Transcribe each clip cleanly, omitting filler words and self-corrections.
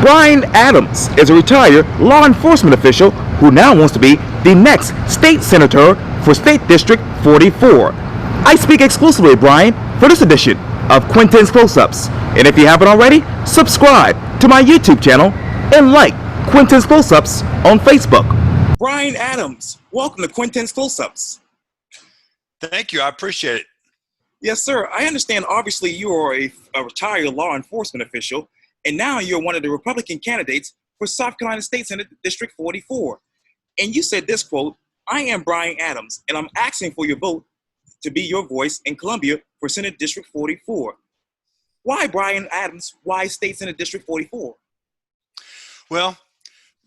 Bryan Adams is a retired law enforcement official who now wants to be the next state senator for State District 44. I speak exclusively with Bryan for this edition of Quintin's Close-Ups. And if you haven't already, subscribe to my YouTube channel and like Quintin's Close-Ups on Facebook. Bryan Adams, welcome to Quintin's Close-Ups. Thank you. I appreciate it. Yes, sir. I understand, obviously, you are a retired law enforcement official, and now you're one of the Republican candidates for South Carolina State Senate District 44. And you said this, quote, "I am Bryan Adams, and I'm asking for your vote to be your voice in Columbia for Senate District 44. Why Bryan Adams? Why State Senate District 44? Well,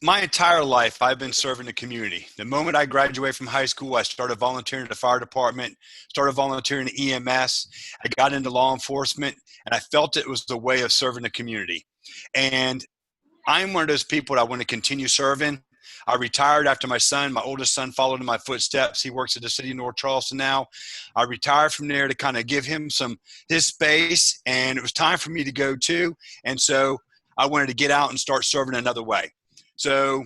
my entire life, I've been serving the community. The moment I graduated from high school, I started volunteering at the fire department, started volunteering at EMS. I got into law enforcement, and I felt it was the way of serving the community. And I'm one of those people that I want to continue serving. I retired after my oldest son, followed in my footsteps. He works at the city of North Charleston now. I retired from there to kind of give him his space, and it was time for me to go too. And so I wanted to get out and start serving another way. So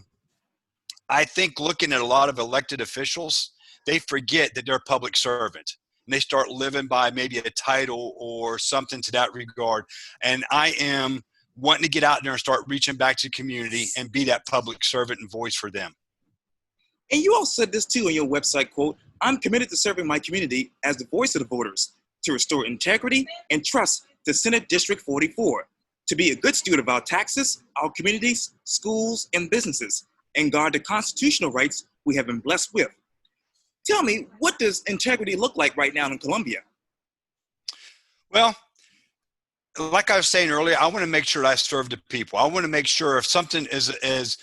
I think looking at a lot of elected officials, they forget that they're a public servant, and they start living by maybe a title or something to that regard. And I am wanting to get out there and start reaching back to the community and be that public servant and voice for them. And you also said this too on your website, quote, "I'm committed to serving my community as the voice of the voters, to restore integrity and trust to Senate District 44, to be a good steward of our taxes, our communities, schools, and businesses, and guard the constitutional rights we have been blessed with." Tell me, what does integrity look like right now in Columbia? Well, like I was saying earlier, I want to make sure that I serve the people. I want to make sure if something is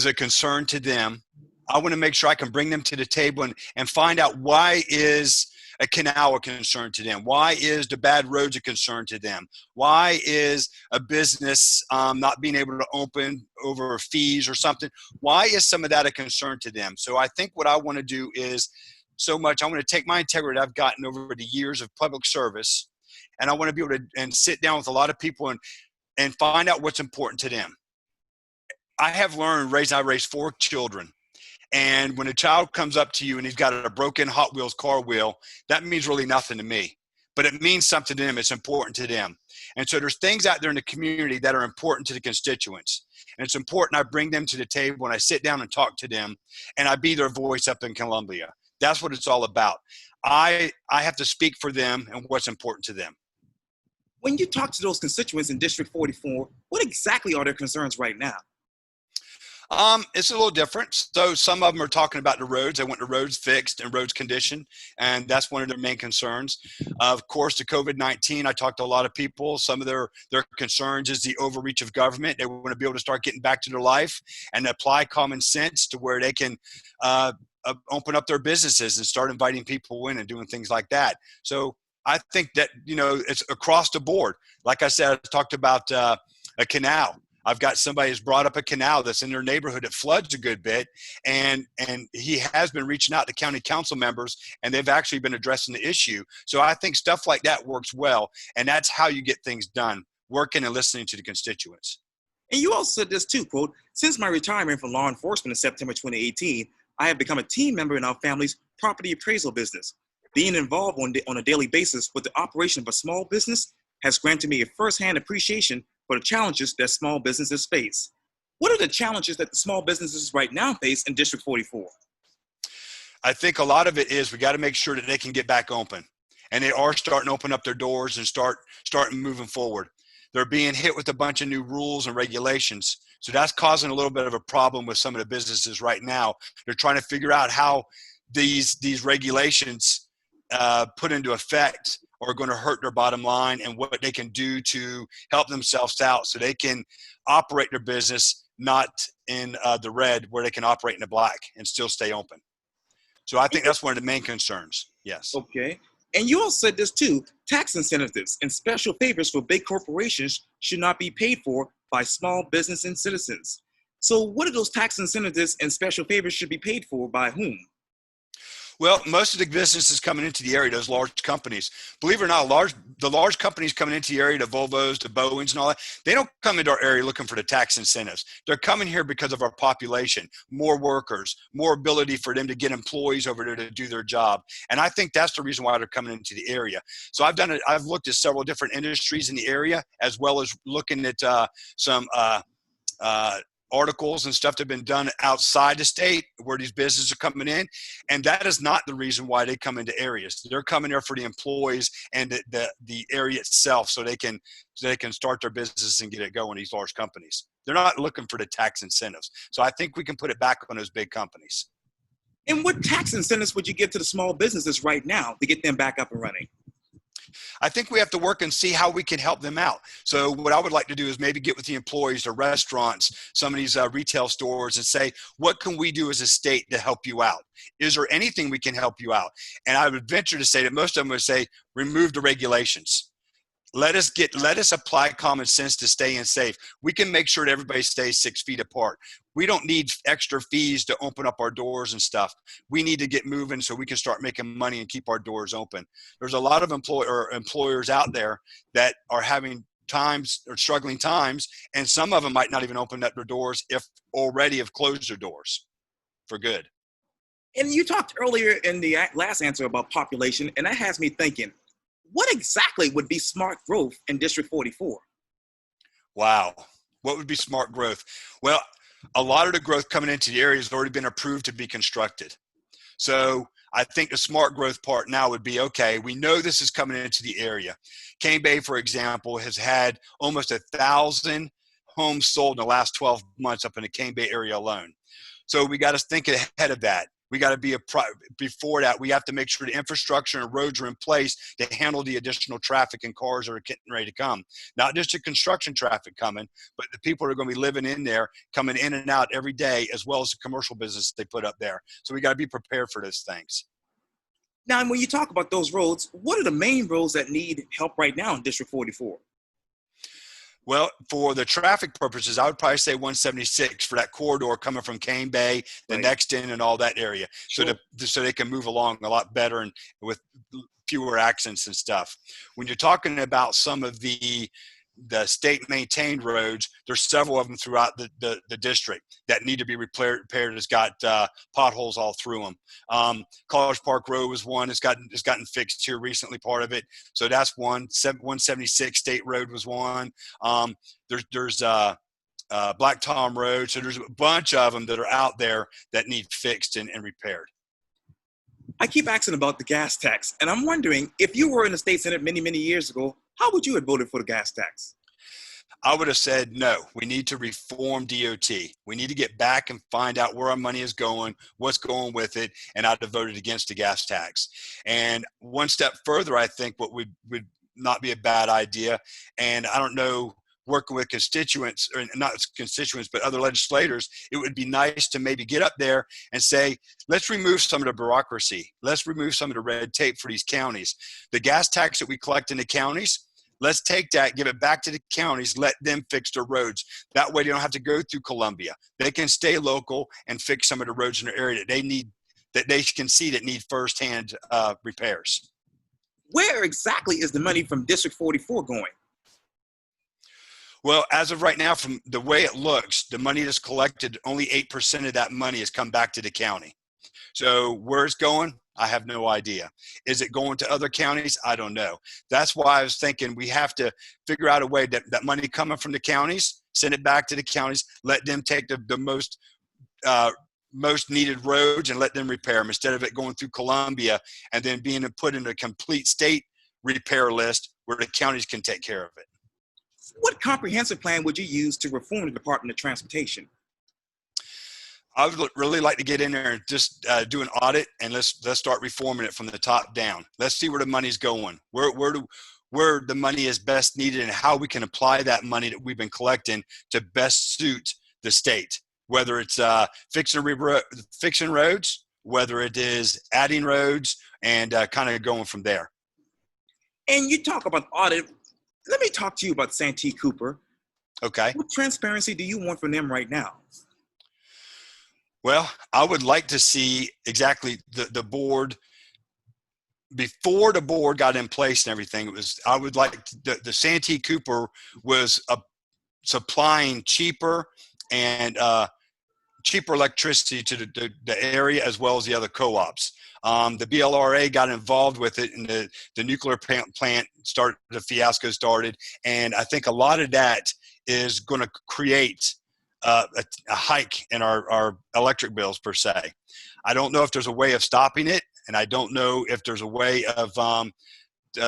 a concern to them, I want to make sure I can bring them to the table and find out why is a canal a concern to them? Why is the bad roads a concern to them? Why is a business not being able to open over fees or something? And is some of that a concern to them? So I think what I want to do is I want to take my integrity I've gotten over the years of public service, and I want to be able to sit down with a lot of people and find out what's important to them. I have learned, I raised 4 children. And when a child comes up to you and he's got a broken Hot Wheels car wheel, that means really nothing to me. But it means something to them. It's important to them. And so there's things out there in the community that are important to the constituents. And it's important I bring them to the table and I sit down and talk to them, and I be their voice up in Columbia. That's what it's all about. I have to speak for them and what's important to them. When you talk to those constituents in District 44, what exactly are their concerns right now? It's a little different. So some of them are talking about the roads. They want the roads fixed and roads conditioned, and that's one of their main concerns. Of course, the COVID-19, I talked to a lot of people. Some of their concerns is the overreach of government. They want to be able to start getting back to their life and apply common sense to where they can open up their businesses and start inviting people in and doing things like that. So I think that, it's across the board. Like I said, I talked about a canal. I've got somebody who's brought up a canal that's in their neighborhood that floods a good bit, and he has been reaching out to county council members, and they've actually been addressing the issue. So I think stuff like that works well, and that's how you get things done, working and listening to the constituents. And you also said this too, quote, "Since my retirement from law enforcement in September 2018, I have become a team member in our family's property appraisal business. Being involved on a daily basis with the operation of a small business has granted me a firsthand appreciation for the challenges that small businesses face." What are the challenges that the small businesses right now face in District 44? I think a lot of it is we got to make sure that they can get back open, and they are starting to open up their doors and starting moving forward. They're being hit with a bunch of new rules and regulations. So that's causing a little bit of a problem with some of the businesses right now. They're trying to figure out how these regulations put into effect are going to hurt their bottom line, and what they can do to help themselves out so they can operate their business not in the red, where they can operate in the black and still stay open. So I think that's one of the main concerns. Yes. Okay. And you also said this too, tax incentives and special favors for big corporations should not be paid for by small business and citizens. So what are those tax incentives and special favors should be paid for by whom? Well, most of the businesses coming into the area, those large companies, believe it or not, the large companies coming into the area, the Volvos, the Boeings and all that, they don't come into our area looking for the tax incentives. They're coming here because of our population, more workers, more ability for them to get employees over there to do their job. And I think that's the reason why they're coming into the area. So I've looked at several different industries in the area, as well as looking at some articles and stuff that have been done outside the state where these businesses are coming in. And that is not the reason why they come into areas. They're coming there for the employees and the area itself, so they can start their business and get it going, these large companies. They're not looking for the tax incentives. So I think we can put it back on those big companies. And what tax incentives would you give to the small businesses right now to get them back up and running? I think we have to work and see how we can help them out. So what I would like to do is maybe get with the employees, the restaurants, some of these retail stores, and say, what can we do as a state to help you out? Is there anything we can help you out? And I would venture to say that most of them would say, remove the regulations. Let us apply common sense to staying safe. We can make sure that everybody stays 6 feet apart. We don't need extra fees to open up our doors and stuff. We need to get moving so we can start making money and keep our doors open. There's a lot of employers out there that are having times or struggling times, and some of them might not even open up their doors if already have closed their doors for good. And you talked earlier in the last answer about population, and that has me thinking, what exactly would be smart growth in District 44? Wow. What would be smart growth? Well, a lot of the growth coming into the area has already been approved to be constructed. So I think the smart growth part now would be, okay, we know this is coming into the area. Cane Bay, for example, has had almost 1,000 homes sold in the last 12 months up in the Cane Bay area alone. So we got to think ahead of that. We got to be before that. We have to make sure the infrastructure and roads are in place to handle the additional traffic and cars that are getting ready to come. Not just the construction traffic coming, but the people that are going to be living in there, coming in and out every day, as well as the commercial business they put up there. So we got to be prepared for those things. Now, when you talk about those roads, what are the main roads that need help right now in District 44? Well, for the traffic purposes, I would probably say 176 for that corridor coming from Cane Bay, the next in, and all that area, sure. So they can move along a lot better and with fewer accidents and stuff. When you're talking about some of the state maintained roads, there's several of them throughout the district that need to be repaired. It's got potholes all through them. College Park Road was one. It's gotten fixed here recently, part of it. So that's one. 176 State Road was one. There's Black Tom Road. So there's a bunch of them that are out there that need fixed and repaired. I keep asking about the gas tax, and I'm wondering, if you were in the state senate many, many years ago, how would you have voted for the gas tax? I would have said, no, we need to reform DOT. We need to get back and find out where our money is going, what's going with it, and I'd have voted against the gas tax. And one step further, I think what would not be a bad idea, and I don't know, working with constituents, or not constituents, but other legislators, it would be nice to maybe get up there and say, let's remove some of the bureaucracy. Let's remove some of the red tape for these counties. The gas tax that we collect in the counties, let's take that, give it back to the counties, let them fix their roads. That way they don't have to go through Columbia. They can stay local and fix some of the roads in their area that they need, that they can see that need firsthand repairs. Where exactly is the money from District 44 going? Well, as of right now, from the way it looks, the money that's collected, only 8% of that money has come back to the county. So where it's going, I have no idea. Is it going to other counties? I don't know. That's why I was thinking we have to figure out a way that money coming from the counties, send it back to the counties, let them take the most needed roads and let them repair them, instead of it going through Columbia and then being put in a complete state repair list where the counties can take care of it. What comprehensive plan would you use to reform the Department of Transportation? I would really like to get in there and just do an audit, and let's start reforming it from the top down. Let's see where the money's going, where the money is best needed, and how we can apply that money that we've been collecting to best suit the state. Whether it's fixing roads, whether it is adding roads, and kind of going from there. And you talk about audit. Let me talk to you about Santee Cooper. Okay. What transparency do you want from them right now? Well, I would like to see exactly the board before the board got in place and everything. It was, I would like the Santee Cooper was supplying cheaper and cheaper electricity to the area as well as the other co-ops. The BLRA got involved with it, and the nuclear plant started, the fiasco started, and I think a lot of that is going to create a hike in our electric bills per se. I don't know if there's a way of stopping it, and I don't know if there's a way of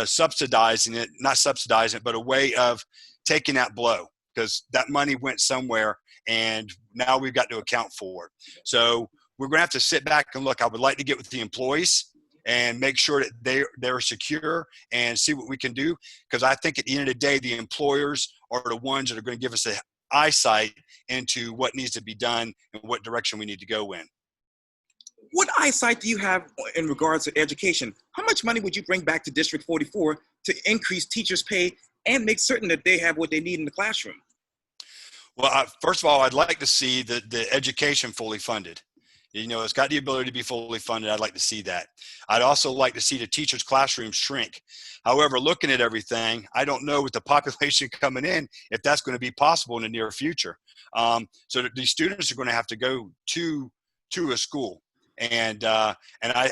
subsidizing it, not subsidizing it, but a way of taking that blow, because that money went somewhere and now we've got to account for it. So we're going to have to sit back and look. I would like to get with the employees and make sure that they're secure and see what we can do, because I think at the end of the day, the employers are the ones that are going to give us the eyesight into what needs to be done and what direction we need to go in. What eyesight do you have in regards to education? How much money would you bring back to District 44 to increase teachers' pay and make certain that they have what they need in the classroom? Well, first of all, I'd like to see the education fully funded. You know, it's got the ability to be fully funded. I'd like to see that. I'd also like to see the teachers' classrooms shrink. However, looking at everything, I don't know with the population coming in if that's going to be possible in the near future. So that these students are going to have to go to a school. And I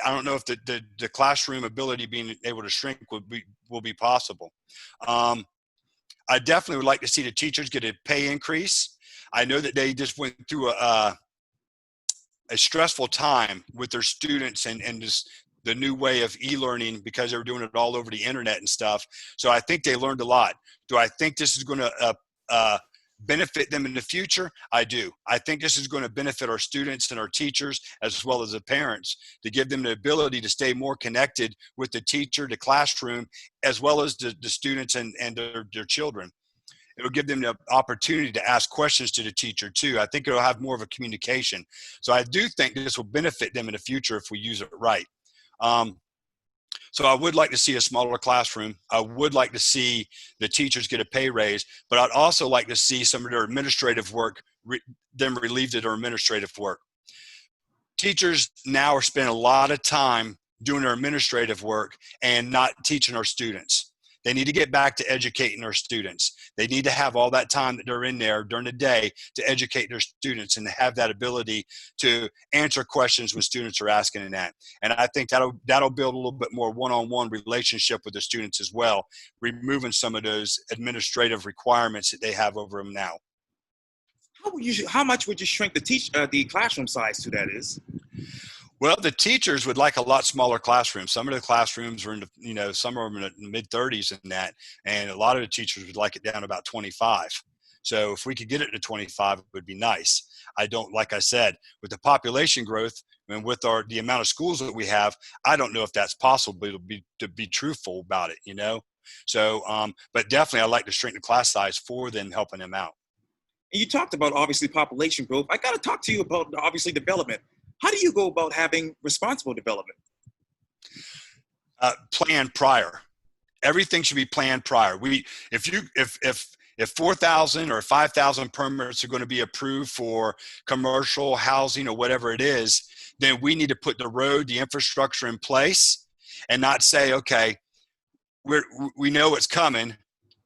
don't know if the classroom ability being able to shrink will be possible. I definitely would like to see the teachers get a pay increase. I know that they just went through a stressful time with their students and just the new way of e-learning, because they were doing it all over the internet and stuff. So I think they learned a lot. Do I think this is going to benefit them in the future? I do. I think this is going to benefit our students and our teachers as well as the parents, to give them the ability to stay more connected with the teacher, the classroom, as well as the students and their children. It'll give them the opportunity to ask questions to the teacher too. I think it'll have more of a communication. So I do think this will benefit them in the future if we use it right. So I would like to see a smaller classroom. I would like to see the teachers get a pay raise, but I'd also like to see some of their administrative work, them relieved of their administrative work. Teachers now are spending a lot of time doing their administrative work and not teaching our students. They need to get back to educating our students. They need to have all that time that they're in there during the day to educate their students and to have that ability to answer questions when students are asking that. And I think that'll build a little bit more one-on-one relationship with the students as well, removing some of those administrative requirements that they have over them now. How much would you shrink the classroom size to, that is? Well, the teachers would like a lot smaller classrooms. Some of the classrooms are in the, some of them in the mid-30s and that, and a lot of the teachers would like it down to about 25. So if we could get it to 25, it would be nice. I don't, like I said, with the population growth and with the amount of schools that we have, I don't know if that's possible, but to be truthful about it, you know? So, but definitely I'd like to shrink the class size for them, helping them out. And you talked about, obviously, population growth. I got to talk to you about, obviously, development. How do you go about having responsible development? Planned prior. Everything should be planned prior. If 4,000 or 5,000 permits are going to be approved for commercial housing or whatever it is, then we need to put the road, the infrastructure in place, and not say, okay, we know it's coming,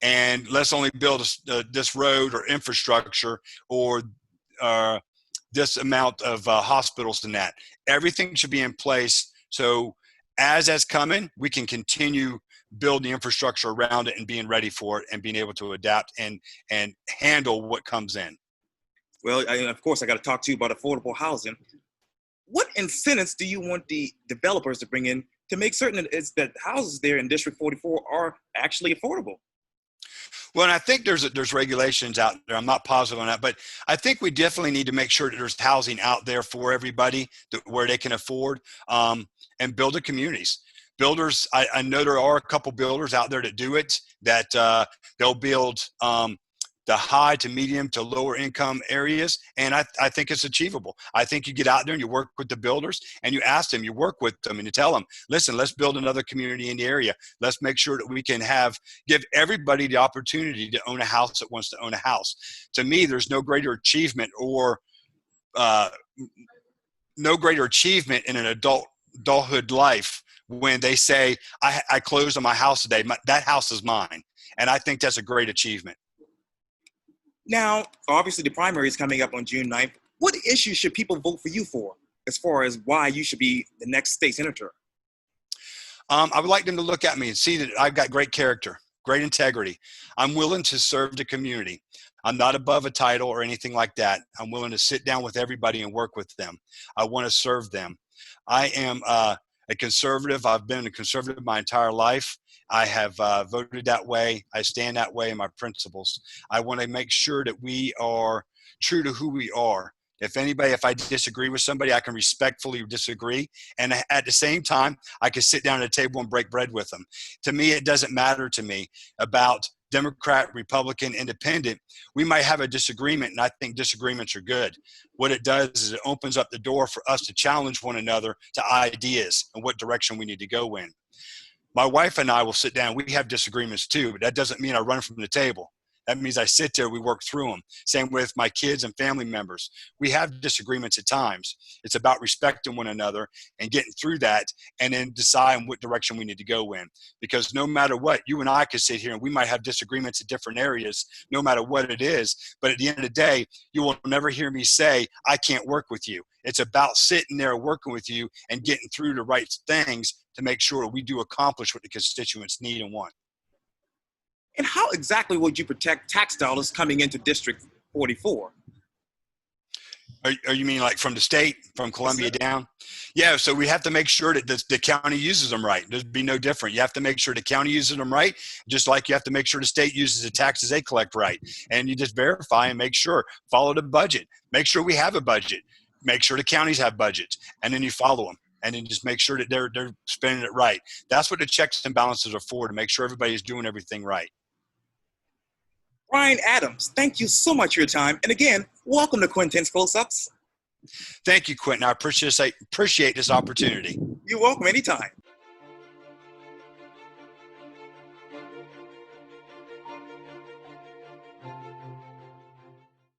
and let's only build this road or infrastructure or this amount of hospitals and that. Everything should be in place, so as that's coming, we can continue building the infrastructure around it and being ready for it and being able to adapt and handle what comes in. Well, of course, I got to talk to you about affordable housing. What incentives do you want the developers to bring in to make certain that houses there in District 44 are actually affordable? Well, and I think there's regulations out there. I'm not positive on that, but I think we definitely need to make sure that there's housing out there for everybody where they can afford, and build the communities. Builders, I know there are a couple builders out there that do it, that they'll build the high to medium to lower income areas, and I think it's achievable. I think you get out there and you work with the builders and you ask them, you work with them and you tell them, listen, let's build another community in the area. Let's make sure that we can give everybody the opportunity to own a house that wants to own a house. To me, there's no greater achievement or no greater achievement in an adulthood life when they say, I closed on my house today. That house is mine. And I think that's a great achievement. Now, obviously the primary is coming up on June 9th. What issues should people vote for you for as far as why you should be the next state senator? I would like them to look at me and see that I've got great character, great integrity. I'm willing to serve the community. I'm not above a title or anything like that. I'm willing to sit down with everybody and work with them. I want to serve them. I am a conservative. I've been a conservative my entire life. I have voted that way. I stand that way in my principles. I want to make sure that we are true to who we are. If I disagree with somebody, I can respectfully disagree. And at the same time, I can sit down at a table and break bread with them. To me, it doesn't matter to me about Democrat, Republican, Independent. We might have a disagreement, and I think disagreements are good. What it does is it opens up the door for us to challenge one another to ideas and what direction we need to go in. My wife and I will sit down. We have disagreements too, but that doesn't mean I run from the table. That means I sit there, we work through them. Same with my kids and family members. We have disagreements at times. It's about respecting one another and getting through that and then deciding what direction we need to go in. Because no matter what, you and I could sit here and we might have disagreements in different areas, no matter what it is. But at the end of the day, you will never hear me say, I can't work with you. It's about sitting there working with you and getting through the right things to make sure we do accomplish what the constituents need and want. And how exactly would you protect tax dollars coming into District 44? Are you mean like from the state, from Columbia down? Yeah, so we have to make sure that the county uses them right. There'd be no different. You have to make sure the county uses them right, just like you have to make sure the state uses the taxes they collect right. And you just verify and make sure, follow the budget. Make sure we have a budget. Make sure the counties have budgets. And then you follow them. And then just make sure that they're spending it right. That's what the checks and balances are for, to make sure everybody's doing everything right. Bryan Adams, thank you so much for your time. And again, welcome to Quintin's Close-Ups. Thank you, Quintin. I appreciate this opportunity. You're welcome anytime.